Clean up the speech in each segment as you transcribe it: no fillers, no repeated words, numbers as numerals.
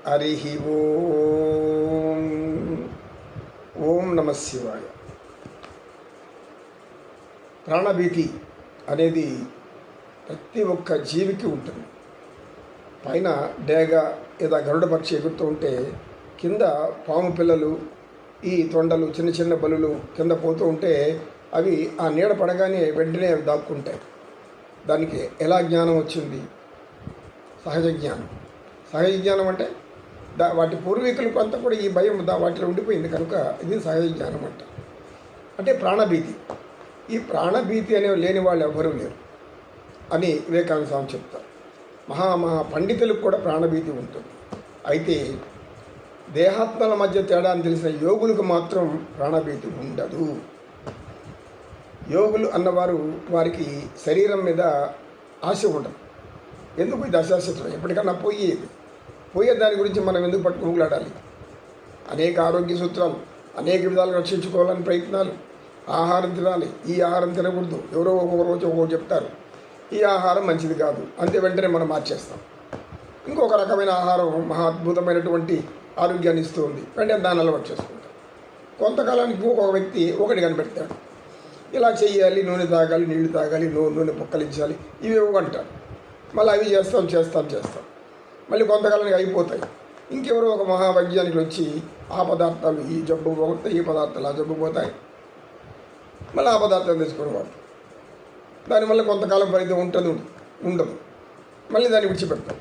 హరి ఓం. ఓం నమ శివాయ. ప్రాణభీతి అనేది ప్రతి ఒక్క జీవికి ఉంటుంది. పైన డేగ లేదా గరుడ పక్షి ఎగురుతూ ఉంటే కింద పాము పిల్లలు, ఈ తొండలు, చిన్న చిన్న బలులు కింద పోతూ ఉంటే అవి ఆ నీడ పడగానే వెంటనే అవి దాక్కుంటాయి. దానికి ఎలా జ్ఞానం వచ్చింది? సహజ జ్ఞానం. సహజ జ్ఞానం అంటే వాటి పూర్వీకులకు అంతా కూడా ఈ భయం వాటిలో ఉండిపోయింది కనుక ఇది సహజ జ్ఞానం అంటే ప్రాణభీతి. ఈ ప్రాణభీతి అనే లేని వాళ్ళు ఎవరూ లేరు అని వివేకానంద స్వామి చెప్తారు. మహా పండితులకు కూడా ప్రాణభీతి ఉంటుంది. అయితే దేహాత్మల మధ్య తేడా అని తెలిసిన యోగులకు మాత్రం ప్రాణభీతి ఉండదు. యోగులు అన్నవారు వారికి శరీరం మీద ఆశ ఉండదు. ఎందుకు? ఇది అశాశ్వతం, ఎప్పటికన్నా పోయే దాని గురించి మనం ఎందుకు పట్టుకోగలాడాలి? అనేక ఆరోగ్య సూత్రాలు, అనేక విధాలు రక్షించుకోవాలని ప్రయత్నాలు. ఆహారం తినాలి, ఈ ఆహారం తినకూడదు, ఎవరో ఒక్కొక్క రోజు ఒక్కొక్కరు చెప్తారు. ఈ ఆహారం మంచిది కాదు, అంతే వెంటనే మనం మార్చేస్తాం. ఇంకొక రకమైన ఆహారం మహా అద్భుతమైనటువంటి ఆరోగ్యాన్ని ఇస్తుంది, వెంటనే దాన్ని అలవాటు చేసుకుంటాం. కొంతకాలానికి ఇంకొక వ్యక్తి ఒకటి కనిపెడతాడు, ఇలా చేయాలి, నూనె తాగాలి, నీళ్లు తాగాలి, నూనె పుక్కలించాలి, ఇవి అంటారు. మళ్ళీ అవి చేస్తాం. మళ్ళీ కొంతకాలానికి అయిపోతాయి. ఇంకెవరో ఒక మహావైజ్ఞానికులు వచ్చి ఆ పదార్థాలు ఈ జబ్బు పోతాయి, ఈ పదార్థాలు ఆ జబ్బు పోతాయి, మళ్ళీ ఆ పదార్థాలు తెచ్చుకునేవాడు. దానివల్ల కొంతకాలం ఫలితం ఉండదు, మళ్ళీ దాన్ని విడిచిపెడతాం.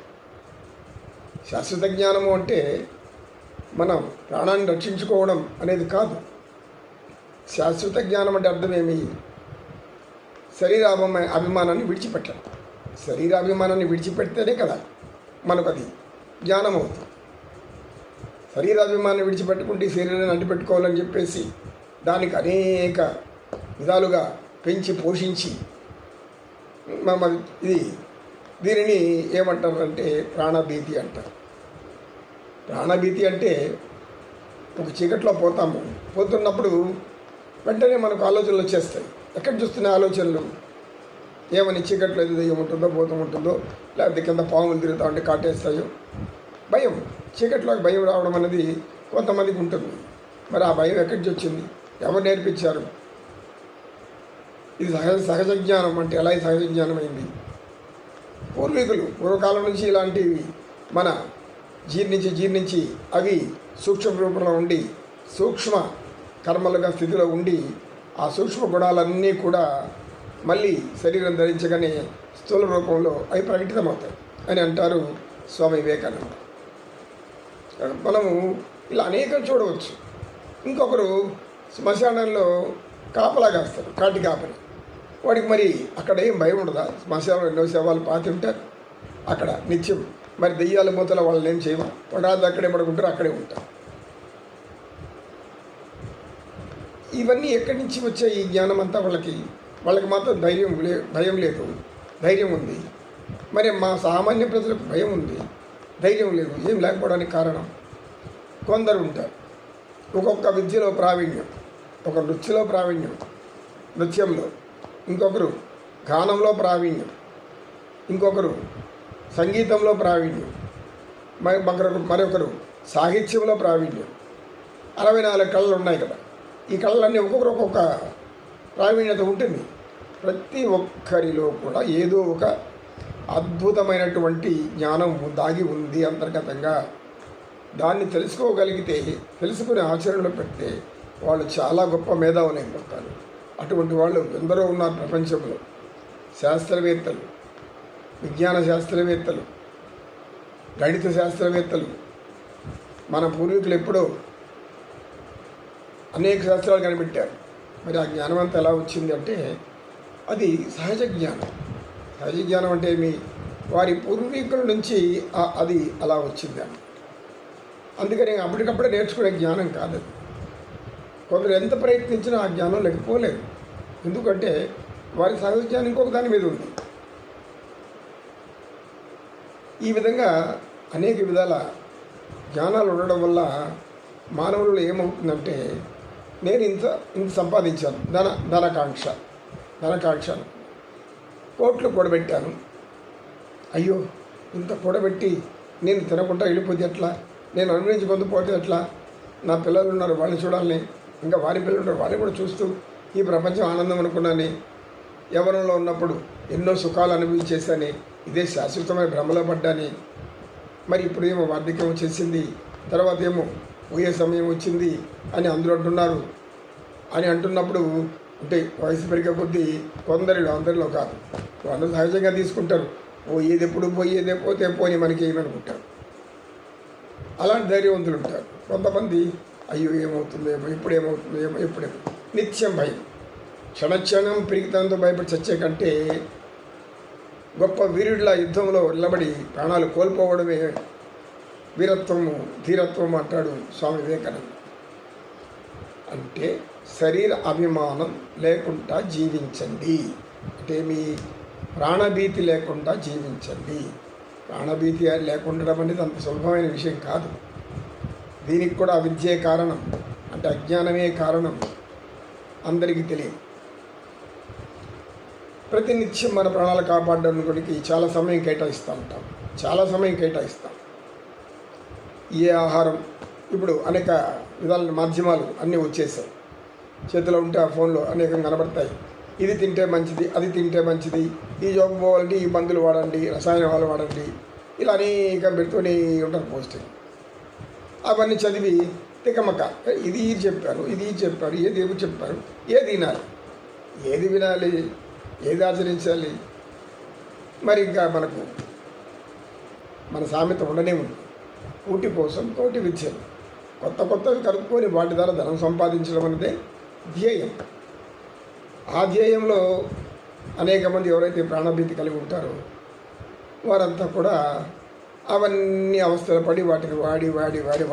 శాశ్వత జ్ఞానము అంటే మనం ప్రాణాన్ని రక్షించుకోవడం అనేది కాదు. శాశ్వత జ్ఞానం అంటే అర్థమేమి? అభిమానాన్ని విడిచిపెట్టడం. శరీరాభిమానాన్ని విడిచిపెడితేనే కదా మనకు అది జ్ఞానం అవుతుంది. శరీరాభిమానాన్ని విడిచిపెట్టుకుంటే శరీరాన్ని అంటిపెట్టుకోవాలని చెప్పేసి దానికి అనేక విధాలుగా పెంచి పోషించి దీనిని ఏమంటారంటే ప్రాణభీతి అంటారు. ప్రాణభీతి అంటే ఒక చీకట్లో పోతున్నప్పుడు వెంటనే మనకు ఆలోచనలు వచ్చేస్తాయి. ఎక్కడ చూస్తున్న ఆలోచనలు ఏమని? చీకట్లో ఏదో దెయ్యం ఉంటుందో, భూతం ఉంటుందో, లేకపోతే కింద పాములు తిరుగుతూ ఉంటే కాటేస్తాయో, భయం. చీకట్లోకి భయం రావడం అనేది కొంతమందికి ఉంటుంది. మరి ఆ భయం ఎక్కడి నుంచి వచ్చింది? ఎవరు నేర్పించారు? ఇది సహజ జ్ఞానం అంటే ఎలా సహజ జ్ఞానం అయింది? పూర్వకాలం నుంచి ఇలాంటివి మన జీర్ణించి అవి సూక్ష్మ రూపంలో ఉండి సూక్ష్మ కర్మలుగా స్థితిలో ఉండి ఆ సూక్ష్మ గుణాలన్నీ కూడా మళ్ళీ శరీరం ధరించగానే స్థూల రూపంలో అవి ప్రకటితమవుతాయి అని అంటారు స్వామి వివేకానంద. మనము ఇలా అనేకం చూడవచ్చు. ఇంకొకరు శ్మశానంలో కాపలా కాస్తారు, కాటి కాపరి. వాడికి మరి అక్కడ ఏం భయం ఉండదా? శ్మశానంలో ఎన్నో శవాలు పాతి ఉంటారు అక్కడ నిత్యం. మరి దెయ్యాల మూతల వాళ్ళని ఏం చేయమా? వాడు అక్కడే పడుకుంటారు, అక్కడే ఉంటారు. ఇవన్నీ ఎక్కడి నుంచి వచ్చాయి? ఈ జ్ఞానం అంతా వాళ్ళకి మాత్రం భయం లేదు, ధైర్యం ఉంది. మరి మా సామాన్య ప్రజలకు భయం ఉంది, ధైర్యం లేదు. ఏం లేకపోవడానికి కారణం? కొందరు ఉంటారు ఒక్కొక్క విద్యలో ప్రావీణ్యం, ఒక నృత్యంలో ప్రావీణ్యం, నృత్యంలో. ఇంకొకరు గానంలో ప్రావీణ్యం, ఇంకొకరు సంగీతంలో ప్రావీణ్యం, మరొకరు సాహిత్యంలో ప్రావీణ్యం. 64 కళలు ఉన్నాయి కదా. ఈ కళలన్నీ ఒక్కొక్క ప్రావీణ్యత ఉంటుంది. ప్రతి ఒక్కరిలో కూడా ఏదో ఒక అద్భుతమైనటువంటి జ్ఞానం దాగి ఉంది అంతర్గతంగా. దాన్ని తెలుసుకుని ఆచరణలో పెడితే వాళ్ళు చాలా గొప్ప మేధావులు అయిపోతారు. అటువంటి వాళ్ళు ఎందరో ఉన్నారు ప్రపంచంలో. శాస్త్రవేత్తలు, విజ్ఞాన శాస్త్రవేత్తలు, గణిత శాస్త్రవేత్తలు. మన పూర్వీకులు ఎప్పుడో అనేక శాస్త్రాలు కనిపెట్టారు. మరి ఆ జ్ఞానం అంతా ఎలా వచ్చింది అంటే అది సహజ జ్ఞానం. సహజ జ్ఞానం అంటే వారి పూర్వీకుల నుంచి అది అలా వచ్చింది అని. అందుకని అప్పటికప్పుడే నేర్చుకునే జ్ఞానం కాదు. కొందరు ఎంత ప్రయత్నించినా ఆ జ్ఞానం లేకపోలేదు. ఎందుకంటే వారి సహజ జ్ఞానం ఇంకొక దాని మీద ఉంది. ఈ విధంగా అనేక విధాల జ్ఞానాలు ఉండడం వల్ల మానవులలో ఏమవుతుందంటే నేను ఇంత సంపాదించాను, ధనకాంక్ష కోట్లు కూడబెట్టాను. అయ్యో ఇంత కూడబెట్టి నేను తినకుండా వెళ్ళిపోతే ఎట్లా? నేను అనుభవించుకోకపోతే ఎట్లా? నా పిల్లలు ఉన్నారు, వాళ్ళని చూడాలని, ఇంకా వారి పిల్లలు ఉన్నారు, వారిని కూడా చూస్తూ ఈ ప్రపంచం ఆనందం అనుకున్నాను. యవ్వనంలో ఉన్నప్పుడు ఎన్నో సుఖాలు అనుభవించేసాని, ఇదే శాశ్వతమైన భ్రమలో పడ్డాని. మరి ఇప్పుడు ఏమో వార్ధక్యం వచ్చేసింది, తర్వాత ఏమో పోయే సమయం వచ్చింది అని అందరూ అంటున్నారు అని అంటున్నప్పుడు, అంటే వయసు పెరిగే కొద్దీ అందరిలో కాదు, అందరూ సహజంగా తీసుకుంటారు. పోయేది ఎప్పుడు పోయేదే, పోతే పోని మనకి ఏమనుకుంటారు. అలాంటి ధైర్యవంతులు ఉంటారు. కొంతమంది అయ్యో ఏమవుతుందో ఏమో, ఎప్పుడేమవుతుందో ఏమో, ఎప్పుడేమో నిత్యం భయం. క్షణక్షణం పిరిగితనంతో భయపడి చచ్చే కంటే గొప్ప వీరుడిలా యుద్ధంలో నిలబడి ప్రాణాలు కోల్పోవడమే వీరత్వము, ధీరత్వం అంటాడు స్వామి వివేకానంద. అంటే శరీర అభిమానం లేకుండా జీవించండి, అంటే మీ ప్రాణభీతి లేకుండా జీవించండి. ప్రాణభీతి లేకుండా అనేది అంత సులభమైన విషయం కాదు. దీనికి కూడా అవిద్యే కారణం, అంటే అజ్ఞానమే కారణం. అందరికీ తెలియదు. ప్రతినిత్యం మన ప్రాణాలు కాపాడడానికి చాలా సమయం కేటాయిస్తూ ఉంటాం, చాలా సమయం కేటాయిస్తాం. ఏ ఆహారం, ఇప్పుడు అనేక విధాల మాధ్యమాలు అన్నీ వచ్చేసాయి. చేతిలో ఉంటే ఆ ఫోన్లో అనేకం కనబడతాయి. ఇది తింటే మంచిది, అది తింటే మంచిది, ఈ జోబు పోవాలంటే ఈ మందులు వాడండి, రసాయనాలు వాడండి, ఇలా అనేకం పెడుతూనే ఉంటారు పోస్టింగ్. అవన్నీ చదివి తికమక, ఇది చెప్పారు, ఇది చెప్పారు, ఏది చెప్పారు, ఏది వినాలి, ఏది వినాలి, ఏది ఆచరించాలి. మరి ఇంకా మనకు మన సామెత ఉండనే ఉంది, కూటి కోసం కోటి విద్యలు. కొత్తవి కలుపుకొని వాటి ద్వారా ధనం సంపాదించడం అనేదే ధ్యేయం. ఆ ధ్యేయంలో అనేక మంది ఎవరైతే ప్రాణభీతి కలిగి ఉంటారో వారంతా కూడా అవన్నీ అవస్థలు పడి వాటిని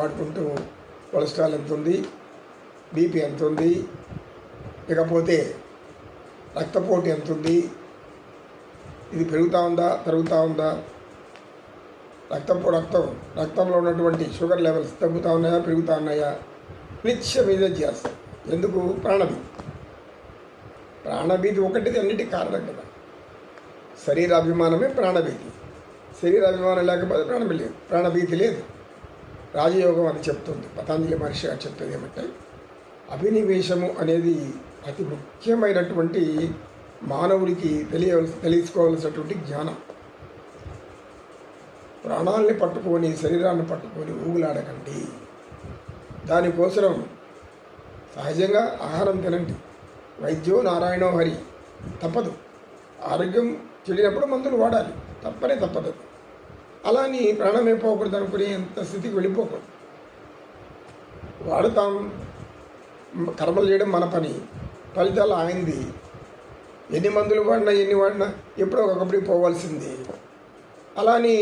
వాడుకుంటూ కొలెస్ట్రాల్ ఎంత ఉంది, బీపీ ఎంత ఉంది, ఇకపోతే రక్తపోటు ఎంత ఉంది, ఇది పెరుగుతూ ఉందా తరుగుతూ ఉందా, రక్తంలో ఉన్నటువంటి షుగర్ లెవెల్స్ తగ్గుతూ ఉన్నాయా పెరుగుతూ ఉన్నాయా, నిత్యం ఇదే చేస్తాం. ఎందుకు? ప్రాణభీతి ఒకటిది అన్నిటికీ కారణం కదా. శరీరాభిమానమే ప్రాణభీతి. శరీరాభిమానం లేకపోతే ప్రాణభీతి లేదు. రాజయోగం అది చెప్తుంది. పతంజలి మహర్షి చెప్తుంది ఏమంటే, అభినివేశము అనేది అతి ముఖ్యమైనటువంటి మానవుడికి తెలుసుకోవలసినటువంటి జ్ఞానం. ప్రాణాలని పట్టుకొని, శరీరాన్ని పట్టుకొని ఊగులాడకండి. దానికోసం సహజంగా ఆహారం తినండి. వైద్యో నారాయణో హరి, తప్పదు. ఆరోగ్యం చెడినప్పుడు మందులు వాడాలి, తప్పదు. అలా అని ప్రాణం అయిపోకూడదు అనుకుని ఎంత స్థితికి వెళ్ళిపోకూడదు. వాడుతాం, కర్మలు చేయడం మన పని, ఫలితాలు ఆయనది. ఎన్ని మందులు వాడినా ఎప్పుడో ఒకప్పుడు పోవాల్సింది. అలా అని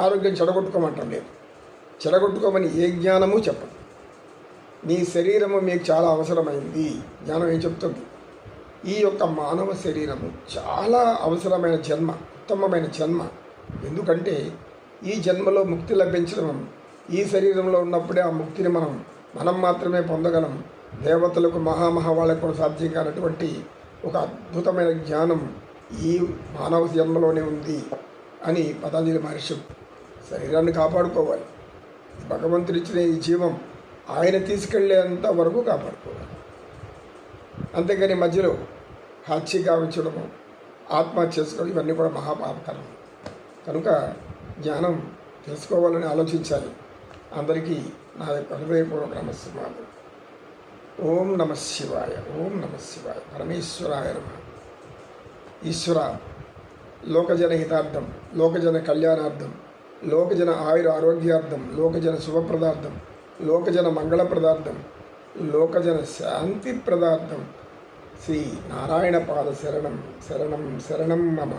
ఆరోగ్యం చెడగొట్టుకోమంటాం లేదు. చెడగొట్టుకోమని ఏ జ్ఞానము చెప్పదు. నీ శరీరము మీకు చాలా అవసరమైంది. జ్ఞానం ఏం చెప్తుంది? ఈ యొక్క మానవ శరీరము చాలా అవసరమైన జన్మ, ఉత్తమమైన జన్మ. ఎందుకంటే ఈ జన్మలో ముక్తి లభించడం ఈ శరీరంలో ఉన్నప్పుడే ఆ ముక్తిని మనం మాత్రమే పొందగలం. దేవతలకు వాళ్ళకు కూడా సాధ్యం కానటువంటి ఒక అద్భుతమైన జ్ఞానం ఈ మానవ జన్మలోనే ఉంది అని పతంజలి మహర్షి. శరీరాన్ని కాపాడుకోవాలి. భగవంతుడు ఇచ్చిన ఈ జీవం ఆయన తీసుకెళ్లేంత వరకు కాపాడుకోవాలి. అంతేగాని మధ్యలో హత్య గావించడము, ఆత్మహత్య చేసుకోవడం, ఇవన్నీ కూడా మహాపాపకరం. కనుక జ్ఞానం తెలుసుకోవాలని ఆలోచించాలి. అందరికీ నా యొక్క హృదయపూర్వక నమస్కారాలు. ఓం నమ శివాయ, ఓం నమ శివాయ. పరమేశ్వరాయ నమః. ఈశ్వర, లోకజన హితార్థం, లోకజన కళ్యాణార్థం, లోకజన ఆయుర ఆరోగ్యార్థం, లోకజన శుభప్రదార్థం, లోకజన మంగళప్రదార్థం, లోకజన శాంతి ప్రదార్థం శ్రీ నారాయణ పాద శరణం శరణం శరణం మమ.